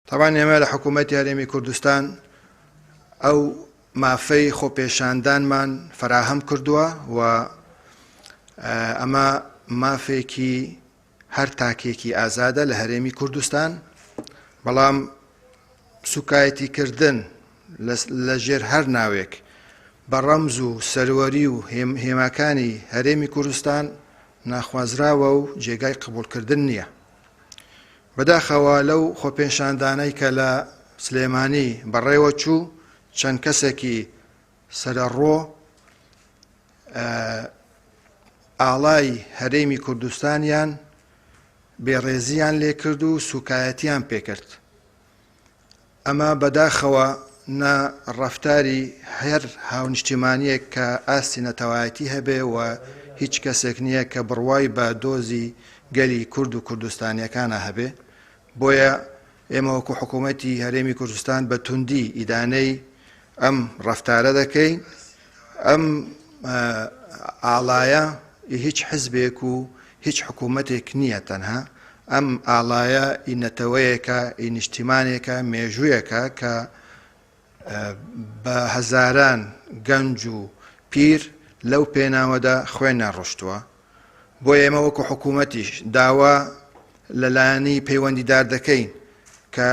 طبعا ئێمە لە حکوومەتی هەرێمی کوردستان ئەو مافەی خۆپێشاندانمان فراهەم کردووە و ئەمە مافێکی هەر تاکێکی ئازادە لە هەرێمی کوردستان، بەڵام سوکایەتیکردن لە ژێر هەر ناوێک بە ڕەمز و سەروەری و هێماکانی هەرێمی کوردستان ناخوازراوە و جێگای قبولکردن نییە. بەداخەوە لەو خۆپێشاندانەی کە لە سلێمانی بەڕێوە چوو، چەند کەسێکی سەرەڕۆ ئاڵای هەرێمی کوردستانیان بێڕێزیان لێ کرد و سوکایەتیان پێکرد. ئەمە بەداخەوە نە ڕەفتاری هەر هاونیشتیمانیەک کە ئاستی نەتەوایەتی هەبێ و هیچ کەسێک نییە کە بڕوای بە دۆزی گەلی کورد و کوردستانیەکانە هەبێ. بۆیە ئێمە وەکو حکوومەتی هەرێمی کوردستان بە توندی ئیدانەی ئەم ڕەفتارە دەکەین. ئەم ئاڵایە هیچ حزبێک و هیچ حکوومەتێک نییە، تەنها ئەم ئاڵایە ئینەتەوەیەکە، ئینیشتیمانێکە، مێژوویەکە کە بە هەزاران گەنج و پیر لەو پێناوەدا خوێنیان ڕۆشتووە. بۆ ئێمە وەکو حکوومەتیش داوا لەلایەنی پەیوەندیدار دەکەین کە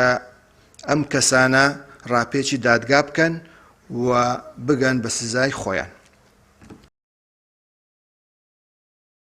ئەم کەسانە ڕاپێچی دادگا بکەن و بگەن بە سزای خۆیان.